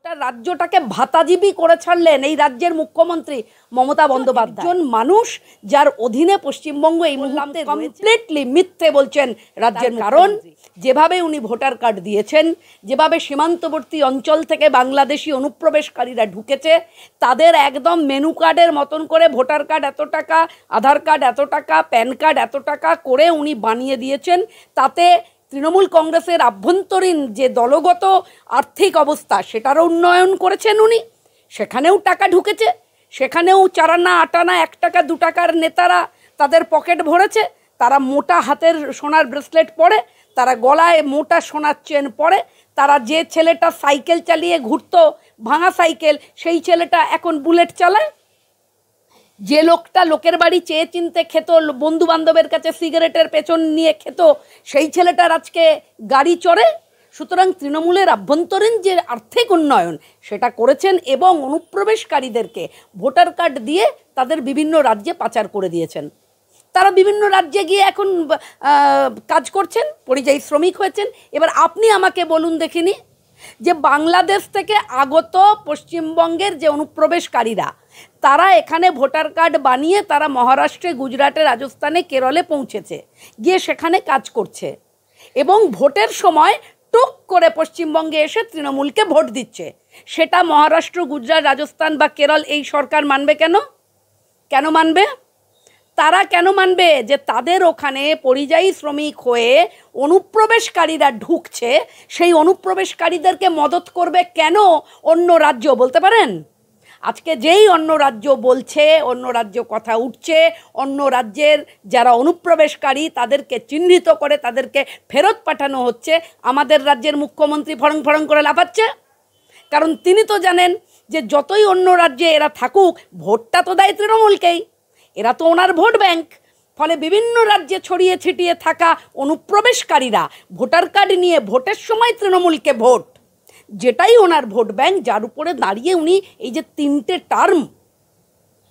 রাজ্যটাকে ভাতাজীবী করে ছাড়লেন এই রাজ্যের মুখ্যমন্ত্রী মমতা বন্দ্যোপাধ্যায়। একজন মানুষ যার অধীনে পশ্চিমবঙ্গ এই মুহূর্তে কমপ্লিটলি মিথ্যে বলছেন রাজ্যের, কারণ যেভাবে উনি ভোটার কার্ড দিয়েছেন, যেভাবে সীমান্তবর্তী অঞ্চল থেকে বাংলাদেশি অনুপ্রবেশকারীরা ঢুকেছে, তাদের একদম মেনু কার্ডের মতন করে ভোটার কার্ড এত টাকা, আধার কার্ড এত টাকা, প্যান কার্ড এত টাকা করে উনি বানিয়ে দিয়েছেন। তাতে তৃণমূল কংগ্রেসের আভ্যন্তরীণ যে দলগত আর্থিক অবস্থা সেটারও উন্নয়ন করেছেন উনি। সেখানেও টাকা ঢুকেছে, সেখানেও 4 আনা 8 আনা 1 টাকা 2 টাকার নেতারা তাদের পকেট ভরেছে। তারা মোটা হাতের সোনার ব্রেসলেট পরে, তারা গলায় মোটা সোনার চেন পরে, তারা যে ছেলেটা সাইকেল চালিয়ে ঘুরতো ভাঙা সাইকেল, সেই ছেলেটা এখন বুলেট চালায়। যে লোকটা লোকের বাড়ি চেয়ে চিনতে খেত, বন্ধু বান্ধবের কাছে সিগারেটের পেছন নিয়ে খেত, সেই ছেলেটার আজকে গাড়ি চড়ে। সুতরাং তৃণমূলের আভ্যন্তরীণ যে আর্থিক উন্নয়ন সেটা করেছেন এবং অনুপ্রবেশকারীদেরকে ভোটার কার্ড দিয়ে তাদের বিভিন্ন রাজ্যে পাচার করে দিয়েছেন। তারা বিভিন্ন রাজ্যে গিয়ে এখন কাজ করছেন, পরিযায়ী শ্রমিক হয়েছেন। এবার আপনি আমাকে বলুন দেখিনি, যে বাংলাদেশ থেকে আগত পশ্চিমবঙ্গের যে অনুপ্রবেশকারীরা, তারা এখানে ভোটার কার্ড বানিয়ে তারা মহারাষ্ট্রে, গুজরাটে, রাজস্থানে, কেরলে পৌঁছেছে, গিয়ে সেখানে কাজ করছে এবং ভোটের সময় টুক করে পশ্চিমবঙ্গে এসে তৃণমূলকে ভোট দিচ্ছে। সেটা মহারাষ্ট্র, গুজরাট, রাজস্থান বা কেরল এই সরকার মানবে কেন? কেন মানবে? তারা কেন মানবে যে তাদের ওখানে পরিযায়ী শ্রমিক হয়ে অনুপ্রবেশকারীরা ঢুকছে, সেই অনুপ্রবেশকারীদেরকে মদত করবে কেন অন্য রাজ্য? বলতে পারেন? আজকে যেই অন্য রাজ্য বলছে, অন্য রাজ্য কথা উঠছে, অন্য রাজ্যের যারা অনুপ্রবেশকারী তাদেরকে চিহ্নিত করে তাদেরকে ফেরত পাঠানো হচ্ছে, আমাদের রাজ্যের মুখ্যমন্ত্রী ফড়ং ফড়ং করে লাফাচ্ছে। কারণ তিনি তো জানেন যে যতই অন্য রাজ্যে এরা থাকুক, ভোটটা তো দেয় তৃণমূলকেই, এরা তো ওনার ভোট ব্যাংক। ফলে বিভিন্ন রাজ্যে ছড়িয়ে ছিটিয়ে থাকা অনুপ্রবেশকারীরা ভোটার কার্ড নিয়ে ভোটের সময় তৃণমূলকে ভোট, যেটাই ওনার ভোট ব্যাংক, যার উপরে দাঁড়িয়ে উনি এই যে 3টে টার্ম,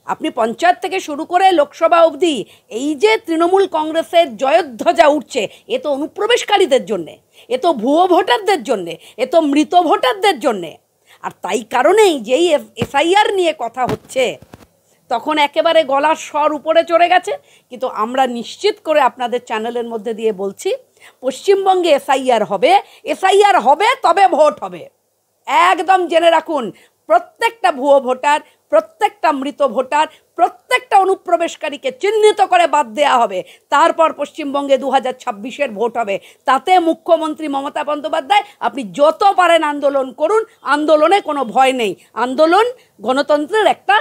আপনি পঞ্চায়েত থেকে শুরু করে লোকসভা অবধি এই যে তৃণমূল কংগ্রেসের জয়ধ্বজা উঠছে, এ তো অনুপ্রবেশকারীদের জন্যে, এ তো ভুয়ো ভোটারদের জন্যে, এ তো মৃত ভোটারদের জন্যে। আর তাই কারণেই যেই এসআইআর নিয়ে কথা হচ্ছে তখন একেবারে গলার স্বর উপরে চড়ে গেছে। কিন্তু আমরা নিশ্চিত করে আপনাদের চ্যানেলের মধ্যে দিয়ে বলছি, পশ্চিমবঙ্গে এসআইআর হবে, এসআইআর হবে তবে ভোট হবে। একদম জেনে রাখুন, প্রত্যেকটা ভুয়ো ভোটার, প্রত্যেকটা মৃত ভোটার, প্রত্যেকটা অনুপ্রবেশকারীকে চিহ্নিত করে বাদ দেওয়া হবে। তারপর পশ্চিমবঙ্গে 2026-এর ভোট হবে। তাতে মুখ্যমন্ত্রী মমতা বন্দ্যোপাধ্যায়, আপনি যত পারেন আন্দোলন করুন, আন্দোলনে কোনো ভয় নেই, আন্দোলন গণতন্ত্রের একটা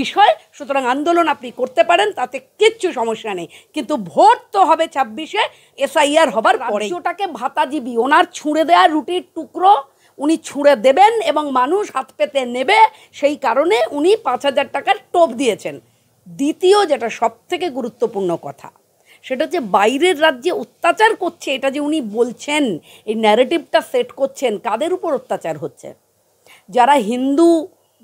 বিষয়। সুতরাং আন্দোলন আপনি করতে পারেন, তাতে কিচ্ছু সমস্যা নেই। কিন্তু ভোট তো হবে 26-এ, এসআইআর হবার পরে। ওটাকে ভাতাজীবী, ওনার ছুঁড়ে দেওয়া রুটির টুকরো উনি ছুঁড়ে দেবেন এবং মানুষ হাত পেতে নেবে, সেই কারণে উনি 5,000 টাকার টোপ দিয়েছেন। দ্বিতীয় যেটা সবথেকে গুরুত্বপূর্ণ কথা, সেটা হচ্ছে বাইরের রাজ্যে অত্যাচার করছে, এটা যে উনি বলছেন, এই ন্যারেটিভটা সেট করছেন, কাদের উপর অত্যাচার হচ্ছে? যারা হিন্দু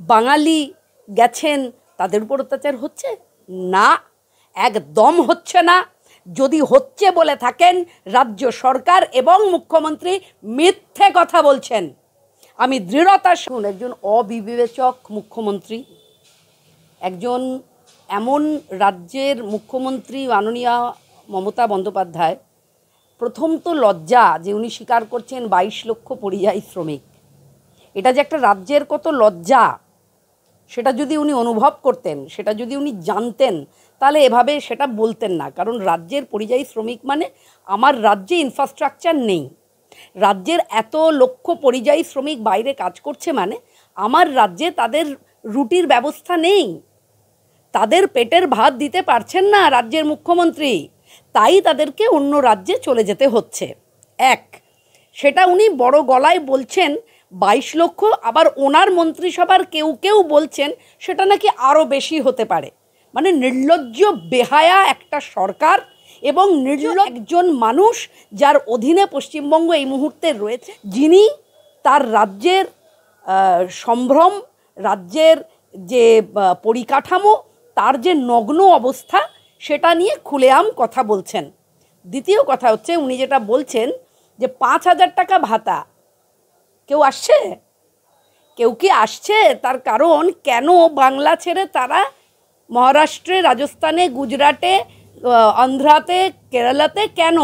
বাঙালি গেছেন তাদের উপর অত্যাচার হচ্ছে না, একদম হচ্ছে না। যদি হচ্ছে বলে থাকেন, রাজ্য সরকার এবং মুখ্যমন্ত্রী মিথ্যে কথা বলছেন। আমি দৃঢ়তার সঙ্গে, একজন অবিবেচক মুখ্যমন্ত্রী, একজন এমন রাজ্যের মুখ্যমন্ত্রী মাননীয়া মমতা বন্দ্যোপাধ্যায়, প্রথম তো লজ্জা যে উনি স্বীকার করছেন 22 লক্ষ পরিযায়ী শ্রমিক। এটা যে একটা রাজ্যের কত লজ্জা, সেটা যদি উনি অনুভব করতেন, সেটা যদি উনি জানতেন, তাহলে এভাবে সেটা বলতেন না। কারণ রাজ্যের পরিযায়ী শ্রমিক মানে, আমার রাজ্যে ইনফ্রাস্ট্রাকচার নেই, রাজ্যের এত লক্ষ পরিযায়ী শ্রমিক বাইরে কাজ করছে মানে আমার রাজ্যে তাদের রুটির ব্যবস্থা নেই, তাদের পেটের ভাত দিতে পারছেন না রাজ্যের মুখ্যমন্ত্রী, তাই তাদেরকে অন্য রাজ্যে চলে যেতে হচ্ছে। সেটা উনি বড় গলায় বলছেন 22 লক্ষ, আবার ওনার মন্ত্রিসভার কেউ কেউ বলছেন সেটা নাকি আরও বেশি হতে পারে। মানে নির্লজ্জ বেহায়া একটা সরকার এবং নির্লজ্জ একজন মানুষ যার অধীনে পশ্চিমবঙ্গ এই মুহূর্তে রয়েছে, যিনি তার রাজ্যের সম্ভ্রম, রাজ্যের যে পরিকাঠামো, তার যে নগ্ন অবস্থা, সেটা নিয়ে খুলেআম কথা বলছেন। দ্বিতীয় কথা হচ্ছে, উনি যেটা বলছেন যে 5,000 টাকা ভাতা, কেউ আসছে? কেউ কি আসছে? তার কারণ কেন বাংলা ছেড়ে তারা মহারাষ্ট্রে, রাজস্থানে, গুজরাটে, অন্ধ্রাতে, কেরালাতে কেন?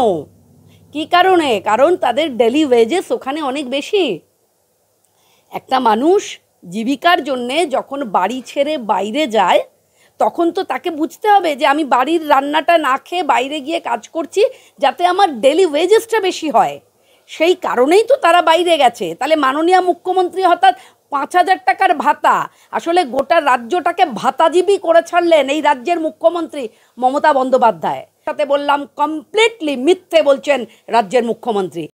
কি কারণে? কারণ তাদের ডেলি ওয়েজেস ওখানে অনেক বেশি। একটা মানুষ জীবিকার জন্যে যখন বাড়ি ছেড়ে বাইরে যায় তখন তো তাকে বুঝতে হবে যে আমি বাড়ির রান্নাটা না খেয়ে বাইরে গিয়ে কাজ করছি যাতে আমার ডেলি ওয়েজেসটা বেশি হয়। সেই কারণেই তো তারা বাইরে গেছে। তাহলে মাননীয় মুখ্যমন্ত্রী হঠাৎ 5,000 টাকার ভাতা, আসলে গোটা রাজ্যটাকে ভাতাজীবী করে ছাড়লেন এই রাজ্যের মুখ্যমন্ত্রী মমতা বন্দ্যোপাধ্যায়। সাথে বললাম কমপ্লিটলি মিথ্যে বলছেন রাজ্যের মুখ্যমন্ত্রী।